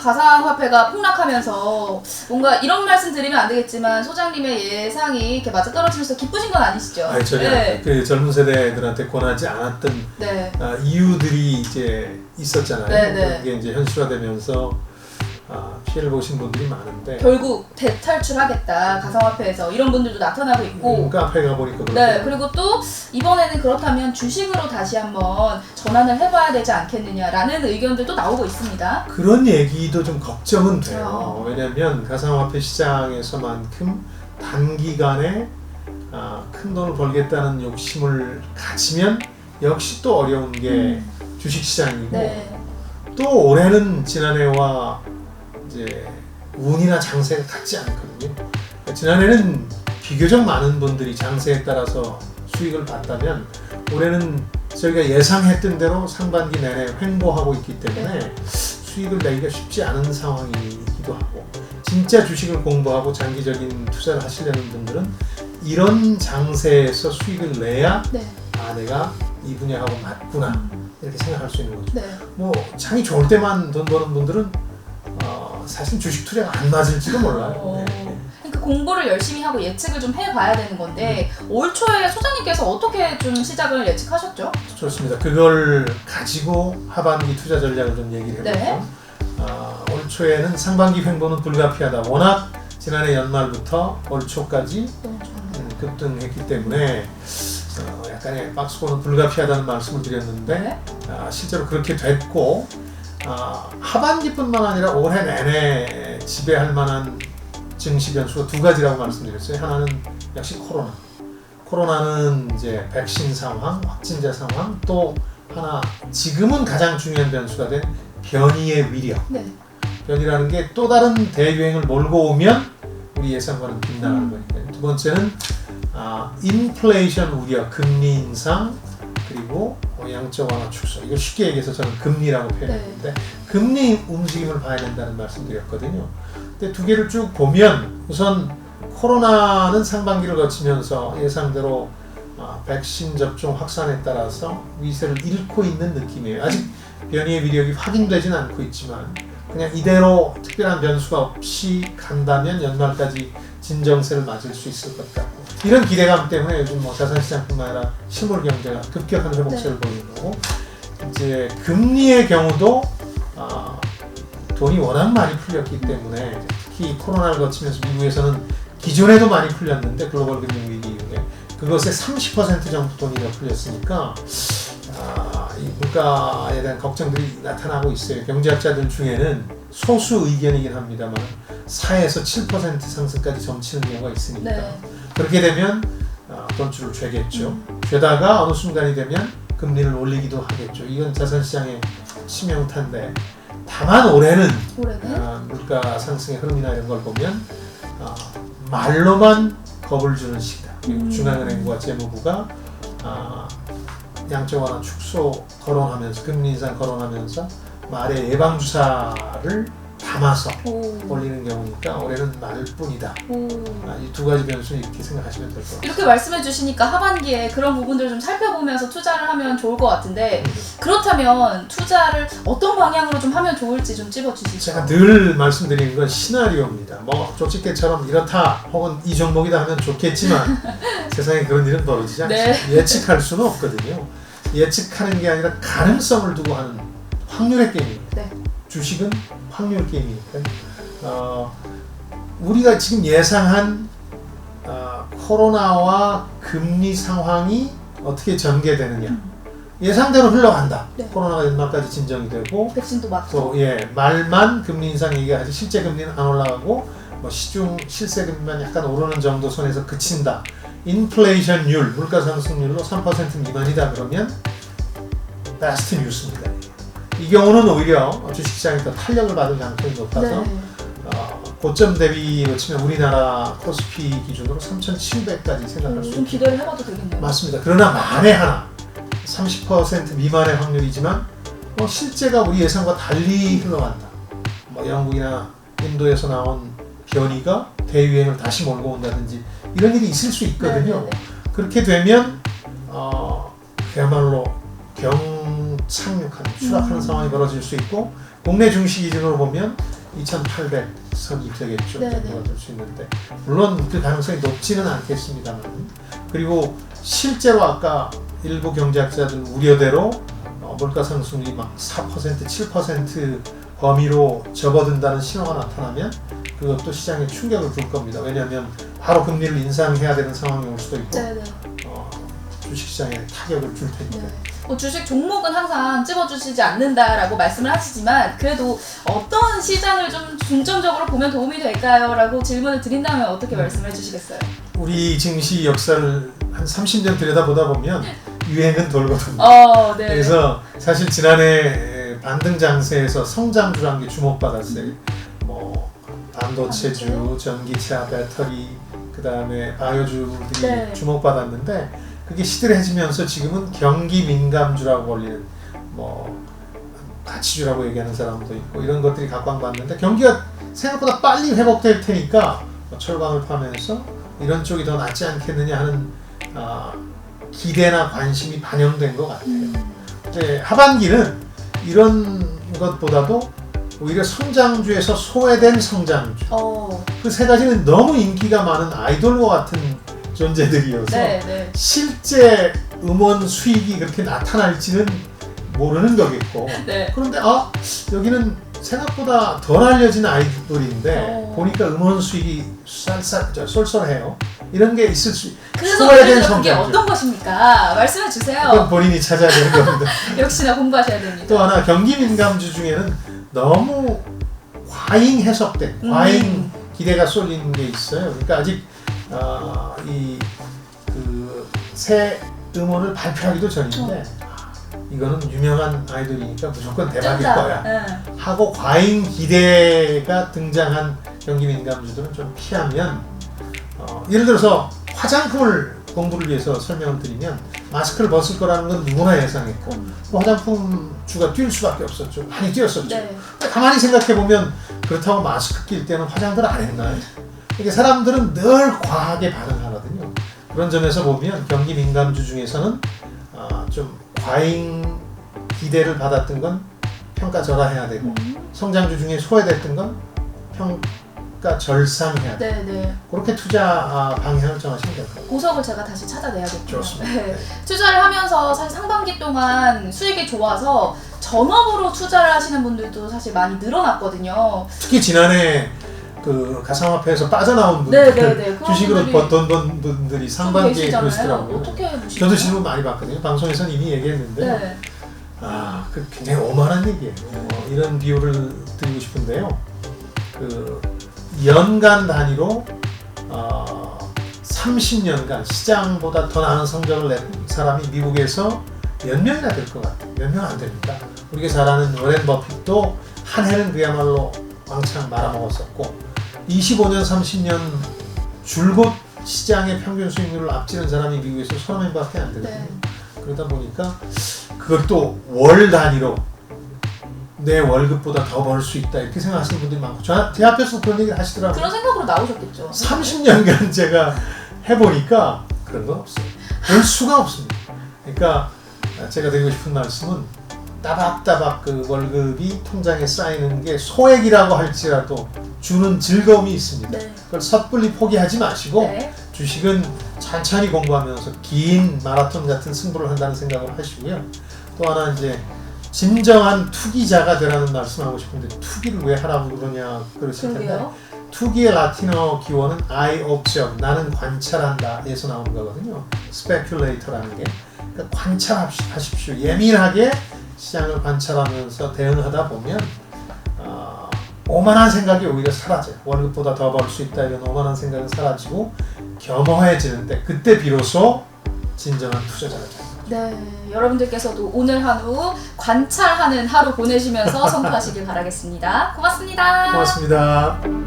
가상화폐가 폭락하면서 뭔가 이런 말씀 드리면 안 되겠지만 소장님의 예상이 이렇게 맞아 떨어지면서 기쁘신 건 아니시죠? 아니 전혀 네. 그 젊은 세대들한테 권하지 않았던 네. 이유들이 이제 있었잖아요. 네. 그게 이제 현실화되면서 피해를 보신 분들이 많은데 결국 대탈출하겠다 가상화폐에서 이런 분들도 나타나고 있고 카페 가보니까 네, 그리고 또 이번에는 그렇다면 주식으로 다시 한번 전환을 해봐야 되지 않겠느냐라는 의견들도 나오고 있습니다. 그런 얘기도 좀 걱정은 돼요. 왜냐하면 가상화폐 시장에서만큼 단기간에 큰 돈을 벌겠다는 욕심을 가지면 역시 또 어려운 게 주식시장이고 네. 또 올해는 지난해와 이제 운이나 장세가 같지 않거든요. 지난해는 비교적 많은 분들이 장세에 따라서 수익을 봤다면 올해는 저희가 예상했던 대로 상반기 내내 횡보하고 있기 때문에 수익을 내기가 쉽지 않은 상황이기도 하고 진짜 주식을 공부하고 장기적인 투자를 하시려는 분들은 이런 장세에서 수익을 내야 내가 이 분야하고 맞구나 이렇게 생각할 수 있는 거죠. 뭐 장이 좋을 때만 돈 버는 분들은 사실 주식 투자가 안 맞을지도 몰라요. 그러니까 공부를 열심히 하고 예측을 좀 해봐야 되는 건데 올 초에 소장님께서 어떻게 좀 시작을 예측하셨죠? 좋습니다. 그걸 가지고 하반기 투자 전략을 좀 얘기를 해보죠. 네. 올 초에는 상반기 횡보는 불가피하다. 워낙 지난해 연말부터 올 초까지 급등했기 때문에 약간의 박스권은 불가피하다는 말씀을 드렸는데 실제로 그렇게 됐고 하반기뿐만 아니라 올해 내내 지배할 만한 증시 변수가 두 가지라고 말씀드렸어요. 하나는 역시 코로나는 이제 백신 상황, 확진자 상황, 또 하나 지금은 가장 중요한 변수가 된 변이의 위력. 변이라는 게 또 다른 대유행을 몰고 오면 우리 예상과는 빗나가는 거니까요. 두 번째는 인플레이션 우려, 금리 인상, 그리고 양적 완화 축소. 이걸 쉽게 얘기해서 저는 금리라고 표현했는데 금리 움직임을 봐야 된다는 말씀드렸거든요. 근데 두 개를 쭉 보면 우선 코로나는 상반기를 거치면서 예상대로 백신 접종 확산에 따라서 위세를 잃고 있는 느낌이에요. 아직 변이의 위력이 확인되진 않고 있지만 그냥 이대로 특별한 변수가 없이 간다면 연말까지 진정세를 맞을 수 있을 것 같고 이런 기대감 때문에 요즘 뭐 자산시장뿐만 아니라 실물 경제가 급격한 회복세를 보이는 거고 이제 금리의 경우도 돈이 워낙 많이 풀렸기 때문에 특히 코로나를 거치면서 미국에서는 기존에도 많이 풀렸는데 글로벌 금융위기 이후에 그것의 30% 정도 돈이 더 풀렸으니까 이 물가에 대한 걱정들이 나타나고 있어요. 경제학자들 중에는 소수 의견이긴 합니다만 4에서 7% 상승까지 점치는 경우가 있으니까 그렇게 되면 돈줄을 죄겠죠. 죄다가 어느 순간이 되면 금리를 올리기도 하겠죠. 이건 자산시장의 치명타인데 다만 올해는 물가 상승의 흐름이나 이런 걸 보면 말로만 겁을 주는 시기다. 미국 중앙은행과 재무부가 양적 완화 축소 거론하면서 금리 인상 거론하면서 말의 예방 주사를 담아서 올리는 경우니까 올해는 말뿐이다. 이 두 가지 변수 이렇게 생각하시면 될 것 같아요. 이렇게 말씀해 주시니까 하반기에 그런 부분들을 좀 살펴보면서 투자를 하면 좋을 것 같은데 그렇다면 투자를 어떤 방향으로 좀 하면 좋을지 좀 찝어주시죠. 제가 늘 말씀드리는 건 시나리오입니다. 뭐 쪽집게처럼 이렇다 혹은 이 종목이다 하면 좋겠지만 세상에 그런 일은 벌어지지 않습니다. 예측할 수는 없거든요. 예측하는 게 아니라 가능성을 두고 하는 확률의 게임입니다. 주식은 확률 게임이니까요. 우리가 지금 예상한 코로나와 금리 상황이 어떻게 전개되느냐 예상대로 흘러간다. 코로나가 연말까지 진정이 되고 백신도 맞고 또 말만 금리 인상 얘기하지 실제 금리는 안 올라가고 뭐 시중 실세 금리만 약간 오르는 정도 선에서 그친다. 인플레이션율 물가 상승률로 3% 미만이다 그러면 베스트 뉴스입니다. 이 경우는 오히려 주식시장이 더 탄력을 받을 가능성이 높아서 고점 대비로 치면 우리나라 코스피 기준으로 3,700까지 생각할 수 좀 기대를 해봐도 되겠네요. 맞습니다. 그러나 만에 하나 30% 미만의 확률이지만 실제가 우리 예상과 달리 흘러간다. 영국이나 인도에서 나온 변이가 대유행을 다시 몰고 온다든지 이런 일이 있을 수 있거든요. 그렇게 되면 그야말로 추락하는 상황이 벌어질 수 있고 국내 증시 기준으로 보면 2,800선이 되겠죠. 네네. 정도가 될 수 있는데 물론 그 가능성이 높지는 않겠습니다만 그리고 실제로 아까 일부 경제학자들 우려대로 물가 상승률이 막 4%, 7% 범위로 접어든다는 신호가 나타나면 그것도 시장에 충격을 줄 겁니다. 왜냐하면 바로 금리를 인상해야 되는 상황이 올 수도 있고 네네. 주식시장에 타격을 줄 테니까. 네. 뭐 주식 종목은 항상 찝어주시지 않는다라고 말씀을 하시지만 그래도 어떤 시장을 좀 중점적으로 보면 도움이 될까요? 라고 질문을 드린다면 어떻게 말씀해 주시겠어요? 우리 증시 역사를 한 30년 들여다보다 보면 유행은 돌거든요. 네. 그래서 사실 지난해 반등 장세에서 성장주라는 게 주목받았어요. 뭐 반도체주, 전기차, 배터리, 그 다음에 바이오주들이 네. 주목받았는데 그게 시들해지면서 지금은 경기 민감주라고 불리는 뭐 가치주라고 얘기하는 사람도 있고 이런 것들이 각광받는데 경기가 생각보다 빨리 회복될 테니까 철강을 파면서 이런 쪽이 더 낫지 않겠느냐 하는 기대나 관심이 반영된 것 같아요. 이제 하반기는 이런 것보다도 오히려 성장주에서 소외된 성장주 그 세 가지는 너무 인기가 많은 아이돌과 같은 존재들이어서 네. 실제 음원 수익이 그렇게 나타날지는 모르는 거겠고 네. 그런데 여기는 생각보다 덜 알려진 아이돌인데 보니까 음원 수익이 쏠쏠해요. 이런 게 있을 수 그래서 소외된 그게 성장주. 어떤 것입니까? 말씀해 주세요. 그건 본인이 찾아야 되는 겁니다. 역시나 공부하셔야 됩니다. 또 하나 경기 민감주 중에는 너무 과잉 해석된 과잉 기대가 쏠리는 게 있어요. 그러니까 아직 새 음원을 발표하기도 전인데 이거는 유명한 아이돌이니까 무조건 대박일 거야 하고 과잉 기대가 등장한 경기 민감주들은 좀 피하면 예를 들어서 화장품을 공부를 위해서 설명을 드리면 마스크를 벗을 거라는 건 누구나 예상했고 화장품주가 뛸 수밖에 없었죠. 많이 뛰었었죠. 네. 가만히 생각해보면 그렇다고 마스크 낄 때는 화장들 안 했나요? 이게 사람들은 늘 과하게 반응하거든요. 그런 점에서 보면 경기 민감주 중에서는 좀 과잉 기대를 받았던 건 평가절하해야 되고 성장주 중에 소외됐던 건 평가절상해야 되고 네. 그렇게 투자 방향을 정하시면 될 것 같아요. 보석을 제가 다시 찾아내야겠죠. 좋습니다. 네. 투자를 하면서 사실 상반기 동안 수익이 좋아서 전업으로 투자를 하시는 분들도 사실 많이 늘어났거든요. 특히 지난해 그 가상화폐에서 빠져나온 분들 네. 주식으로 돈 번 분들이 상반기에 그러시더라고요. 어떻게 보시나요? 저도 질문 많이 받거든요. 방송에서는 이미 얘기했는데 네. 그 굉장히 오만한 얘기예요. 이런 비유를 드리고 싶은데요. 그 연간 단위로 30년간 시장보다 더 나은 성적을 낸 사람이 미국에서 몇 명이나 될 것 같아요. 몇 명 안 됩니다. 우리가 잘 아는 워렌 버핏도 한 해는 그야말로 왕창 말아먹었었고 25년, 30년 줄곧 시장의 평균 수익률을 앞지른 사람이 미국에서 30명밖에 안 되거든요. 네. 그러다 보니까 그걸 또 월 단위로 내 월급보다 더 벌 수 있다 이렇게 생각하시는 분들이 많고 제 앞에서 그런 얘기를 하시더라고요. 그런 생각으로 나오셨겠죠. 30년간 제가 해보니까 그런 건 없어요. 별 수가 없습니다. 그러니까 제가 드리고 싶은 말씀은 따박따박 그 월급이 통장에 쌓이는 게 소액이라고 할지라도 주는 즐거움이 있습니다. 네. 그걸 섣불리 포기하지 마시고 네. 주식은 천천히 공부하면서 긴 마라톤 같은 승부를 한다는 생각을 하시고요. 또 하나 이제 진정한 투기자가 되라는 말씀하고 싶은데 투기를 왜 하라고 그러냐 그러실 텐데 투기의 라틴어 기원은 I observe, 나는 관찰한다에서 나오는 거거든요. speculator라는 게 그러니까 관찰하십시오. 예민하게 시장을 관찰하면서 대응하다 보면 오만한 생각이 오히려 사라져요. 월급보다 더 벌 수 있다 이런 오만한 생각은 사라지고 겸허해지는데 그때 비로소 진정한 투자자가 됩니다. 네, 여러분들께서도 오늘 하루 관찰하는 하루 보내시면서 성공하시길 바라겠습니다. 고맙습니다. 고맙습니다.